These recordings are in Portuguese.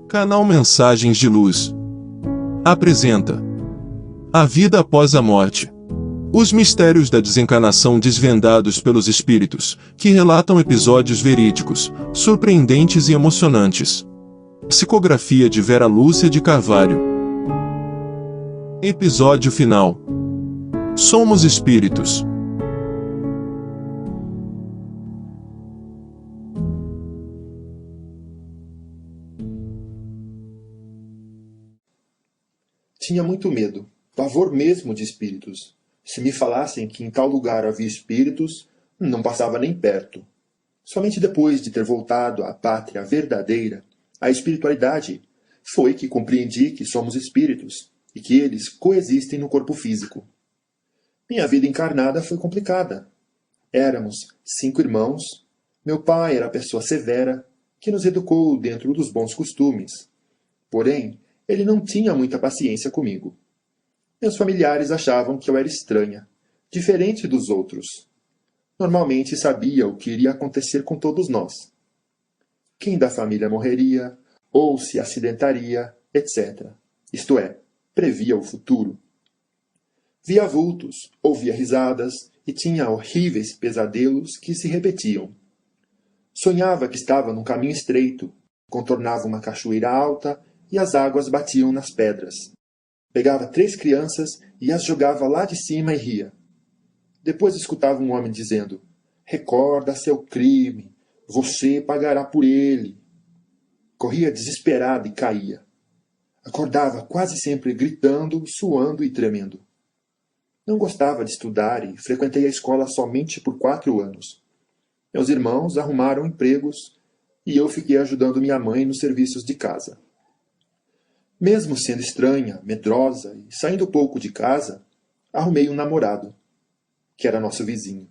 Canal Mensagens de Luz apresenta A Vida Após a Morte. Os mistérios da desencarnação desvendados pelos espíritos, que relatam episódios verídicos, surpreendentes e emocionantes. Psicografia de Vera Lúcia de Carvalho. Episódio final. Somos espíritos. Tinha muito medo, pavor mesmo de espíritos. Se me falassem que em tal lugar havia espíritos, não passava nem perto. Somente depois de ter voltado à pátria verdadeira, à espiritualidade, foi que compreendi que somos espíritos e que eles coexistem no corpo físico. Minha vida encarnada foi complicada. Éramos 5 irmãos. Meu pai era a pessoa severa, que nos educou dentro dos bons costumes. Porém, ele não tinha muita paciência comigo. Meus familiares achavam que eu era estranha, diferente dos outros. Normalmente sabia o que iria acontecer com todos nós. Quem da família morreria, ou se acidentaria, etc. Isto é, previa o futuro. Via vultos, ouvia risadas e tinha horríveis pesadelos que se repetiam. Sonhava que estava num caminho estreito, contornava uma cachoeira alta e as águas batiam nas pedras. Pegava 3 crianças e as jogava lá de cima e ria. Depois escutava um homem dizendo: "Recorda seu crime, você pagará por ele." Corria desesperado e caía. Acordava quase sempre gritando, suando e tremendo. Não gostava de estudar e frequentei a escola somente por 4 anos. Meus irmãos arrumaram empregos e eu fiquei ajudando minha mãe nos serviços de casa. Mesmo sendo estranha, medrosa e saindo pouco de casa, arrumei um namorado, que era nosso vizinho.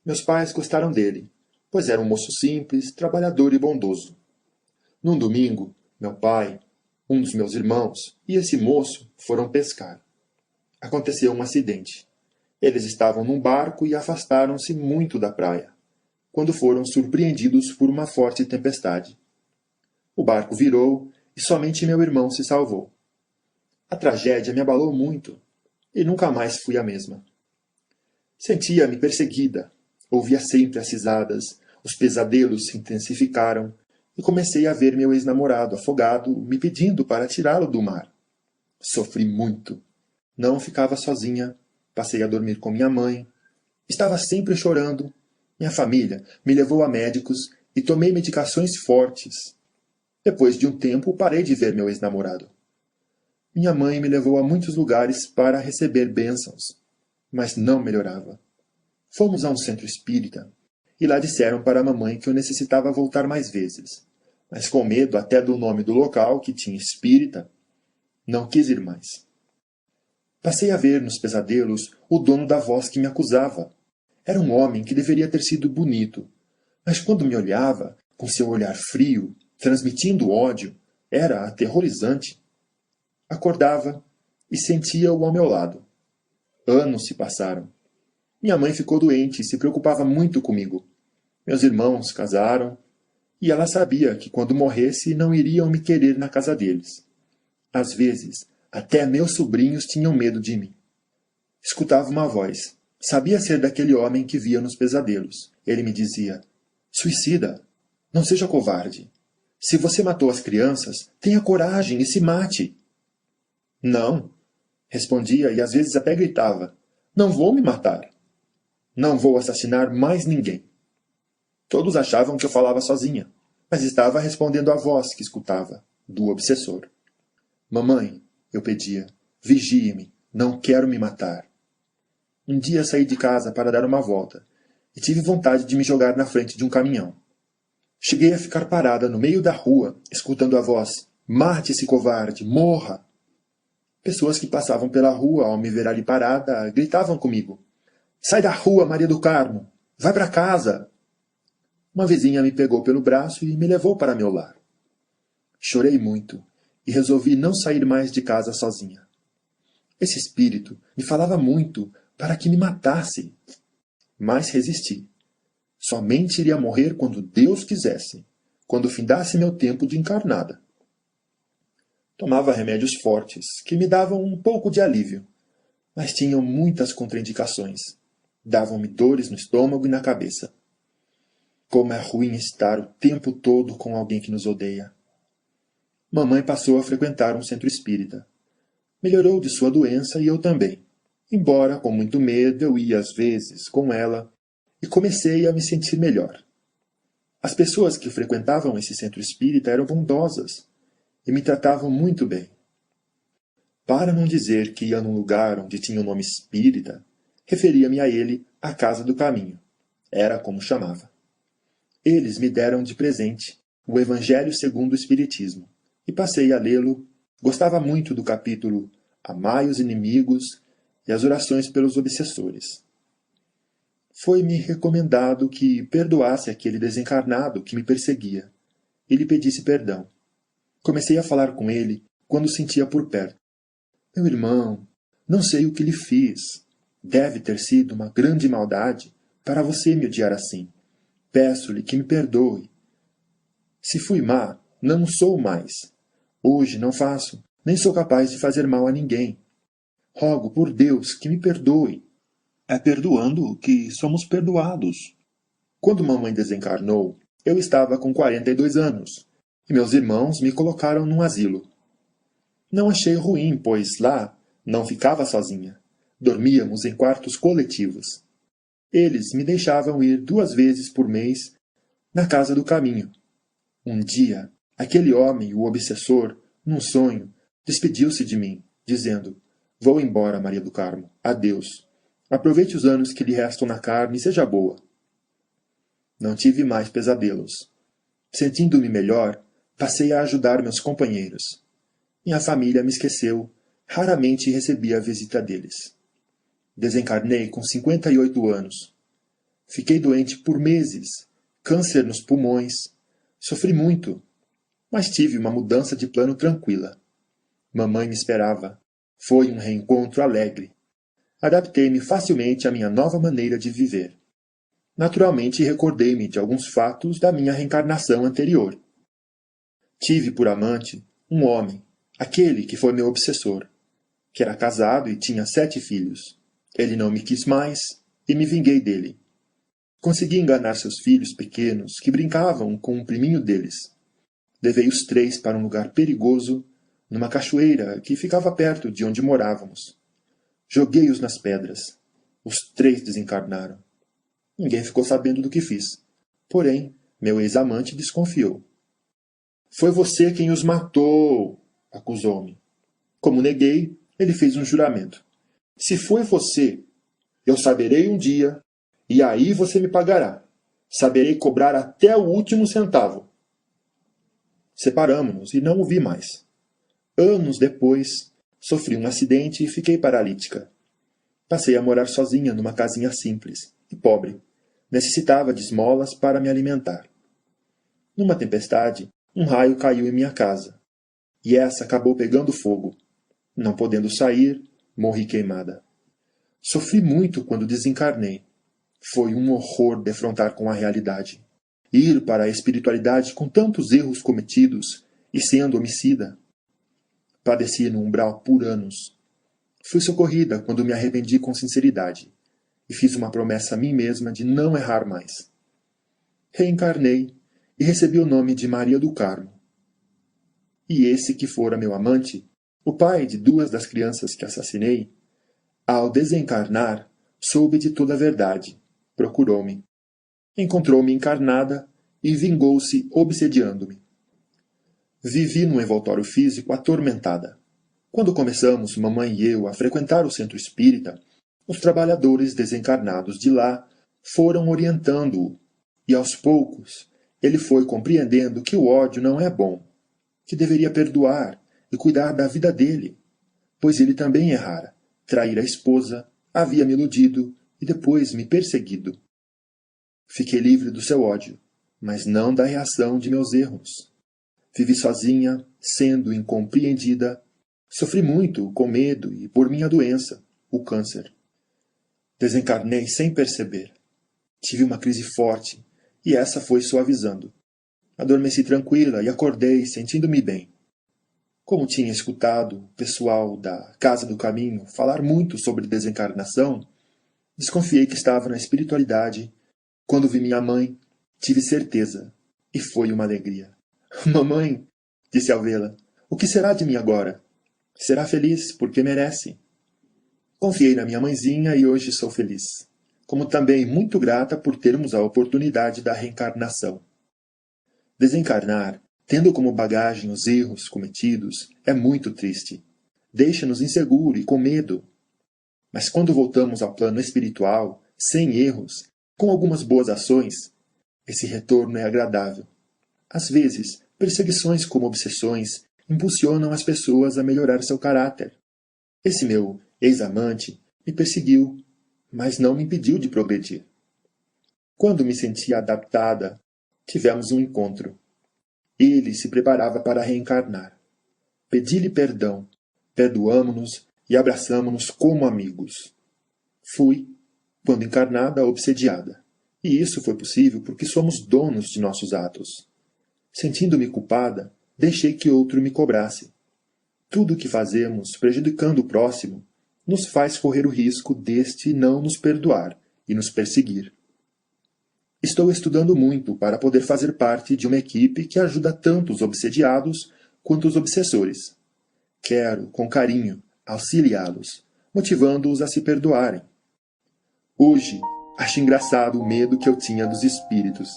Meus pais gostaram dele, pois era um moço simples, trabalhador e bondoso. Num domingo, meu pai, um dos meus irmãos e esse moço foram pescar. Aconteceu um acidente. Eles estavam num barco e afastaram-se muito da praia, quando foram surpreendidos por uma forte tempestade. O barco virou e somente meu irmão se salvou. A tragédia me abalou muito e nunca mais fui a mesma. Sentia-me perseguida, ouvia sempre as risadas, os pesadelos se intensificaram e comecei a ver meu ex-namorado afogado me pedindo para tirá-lo do mar. Sofri muito. Não ficava sozinha, passei a dormir com minha mãe, estava sempre chorando. Minha família me levou a médicos e tomei medicações fortes. Depois de um tempo, parei de ver meu ex-namorado. Minha mãe me levou a muitos lugares para receber bênçãos, mas não melhorava. Fomos a um centro espírita, e lá disseram para a mamãe que eu necessitava voltar mais vezes, mas com medo até do nome do local, que tinha espírita, não quis ir mais. Passei a ver nos pesadelos o dono da voz que me acusava. Era um homem que deveria ter sido bonito, mas quando me olhava, com seu olhar frio, transmitindo ódio, era aterrorizante. Acordava e sentia-o ao meu lado. Anos se passaram. Minha mãe ficou doente e se preocupava muito comigo. Meus irmãos casaram e ela sabia que quando morresse não iriam me querer na casa deles. Às vezes, até meus sobrinhos tinham medo de mim. Escutava uma voz. Sabia ser daquele homem que via nos pesadelos. Ele me dizia: "Suicida, não seja covarde. Se você matou as crianças, tenha coragem e se mate." "Não", respondia e às vezes até gritava. "Não vou me matar. Não vou assassinar mais ninguém." Todos achavam que eu falava sozinha, mas estava respondendo à voz que escutava, do obsessor. "Mamãe", eu pedia, "vigie-me, não quero me matar." Um dia saí de casa para dar uma volta e tive vontade de me jogar na frente de um caminhão. Cheguei a ficar parada no meio da rua, escutando a voz: "Mate-se, covarde, morra!" Pessoas que passavam pela rua, ao me ver ali parada, gritavam comigo: "Sai da rua, Maria do Carmo! Vai para casa!" Uma vizinha me pegou pelo braço e me levou para meu lar. Chorei muito e resolvi não sair mais de casa sozinha. Esse espírito me falava muito para que me matasse, mas resisti. Somente iria morrer quando Deus quisesse, quando findasse meu tempo de encarnada. Tomava remédios fortes, que me davam um pouco de alívio, mas tinham muitas contraindicações. Davam-me dores no estômago e na cabeça. Como é ruim estar o tempo todo com alguém que nos odeia. Mamãe passou a frequentar um centro espírita. Melhorou de sua doença e eu também. Embora com muito medo eu ia às vezes com ela e comecei a me sentir melhor. As pessoas que frequentavam esse centro espírita eram bondosas e me tratavam muito bem. Para não dizer que ia num lugar onde tinha o nome espírita, referia-me a ele a Casa do Caminho. Era como chamava. Eles me deram de presente o Evangelho segundo o Espiritismo e passei a lê-lo. Gostava muito do capítulo Amai os inimigos e as orações pelos obsessores. Foi-me recomendado que perdoasse aquele desencarnado que me perseguia e lhe pedisse perdão. Comecei a falar com ele quando o sentia por perto. Meu irmão, não sei o que lhe fiz. Deve ter sido uma grande maldade para você me odiar assim. Peço-lhe que me perdoe. Se fui má, não sou mais. Hoje não faço, nem sou capaz de fazer mal a ninguém. Rogo por Deus que me perdoe. É perdoando que somos perdoados. Quando mamãe desencarnou, eu estava com 42 anos, e meus irmãos me colocaram num asilo. Não achei ruim, pois lá não ficava sozinha. Dormíamos em quartos coletivos. Eles me deixavam ir 2 vezes por mês na Casa do Caminho. Um dia, aquele homem, o obsessor, num sonho, despediu-se de mim, dizendo: Vou embora, Maria do Carmo. Adeus. Aproveite os anos que lhe restam na carne e seja boa. Não tive mais pesadelos. Sentindo-me melhor, passei a ajudar meus companheiros. Minha família me esqueceu. Raramente recebi a visita deles. Desencarnei com 58 anos. Fiquei doente por meses, câncer nos pulmões. Sofri muito, mas tive uma mudança de plano tranquila. Mamãe me esperava. Foi um reencontro alegre. Adaptei-me facilmente à minha nova maneira de viver. Naturalmente recordei-me de alguns fatos da minha reencarnação anterior. Tive por amante um homem, aquele que foi meu obsessor, que era casado e tinha 7 filhos. Ele não me quis mais e me vinguei dele. Consegui enganar seus filhos pequenos que brincavam com um priminho deles. Levei os 3 para um lugar perigoso, numa cachoeira que ficava perto de onde morávamos. Joguei-os nas pedras. Os 3 desencarnaram. Ninguém ficou sabendo do que fiz. Porém, meu ex-amante desconfiou. Foi você quem os matou, acusou-me. Como neguei, ele fez um juramento. Se foi você, eu saberei um dia, e aí você me pagará. Saberei cobrar até o último centavo. Separamo-nos e não o vi mais. Anos depois, sofri um acidente e fiquei paralítica. Passei a morar sozinha numa casinha simples e pobre. Necessitava de esmolas para me alimentar. Numa tempestade, um raio caiu em minha casa. E essa acabou pegando fogo. Não podendo sair, morri queimada. Sofri muito quando desencarnei. Foi um horror defrontar com a realidade. Ir para a espiritualidade com tantos erros cometidos e sendo homicida. Padeci no umbral por anos. Fui socorrida quando me arrependi com sinceridade e fiz uma promessa a mim mesma de não errar mais. Reencarnei e recebi o nome de Maria do Carmo. E esse que fora meu amante, o pai de 2 das crianças que assassinei, ao desencarnar, soube de toda a verdade, procurou-me. Encontrou-me encarnada e vingou-se obsediando-me. Vivi num envoltório físico atormentada. Quando começamos, mamãe e eu, a frequentar o centro espírita, os trabalhadores desencarnados de lá foram orientando-o, e aos poucos ele foi compreendendo que o ódio não é bom, que deveria perdoar e cuidar da vida dele, pois ele também errara, traíra a esposa, havia me iludido e depois me perseguido. Fiquei livre do seu ódio, mas não da reação de meus erros. Vivi sozinha, sendo incompreendida. Sofri muito com medo e por minha doença, o câncer. Desencarnei sem perceber. Tive uma crise forte e essa foi suavizando. Adormeci tranquila e acordei sentindo-me bem. Como tinha escutado o pessoal da Casa do Caminho falar muito sobre desencarnação, desconfiei que estava na espiritualidade. Quando vi minha mãe, tive certeza, e foi uma alegria. Mamãe, disse ao vê-la, o que será de mim agora? Será feliz, porque merece. Confiei na minha mãezinha e hoje sou feliz. Como também muito grata por termos a oportunidade da reencarnação. Desencarnar, tendo como bagagem os erros cometidos, é muito triste. Deixa-nos inseguro e com medo. Mas quando voltamos ao plano espiritual, sem erros, com algumas boas ações, esse retorno é agradável. Às vezes, perseguições como obsessões impulsionam as pessoas a melhorar seu caráter. Esse meu ex-amante me perseguiu, mas não me impediu de progredir. Quando me sentia adaptada, tivemos um encontro. Ele se preparava para reencarnar. Pedi-lhe perdão, perdoamo-nos e abraçamo-nos como amigos. Fui, quando encarnada, obsediada. E isso foi possível porque somos donos de nossos atos. Sentindo-me culpada, deixei que outro me cobrasse. Tudo o que fazemos, prejudicando o próximo, nos faz correr o risco deste não nos perdoar e nos perseguir. Estou estudando muito para poder fazer parte de uma equipe que ajuda tanto os obsediados quanto os obsessores. Quero, com carinho, auxiliá-los, motivando-os a se perdoarem. Hoje, acho engraçado o medo que eu tinha dos espíritos.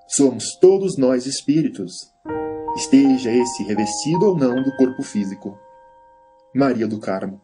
Somos todos nós espíritos, esteja esse revestido ou não do corpo físico. Maria do Carmo.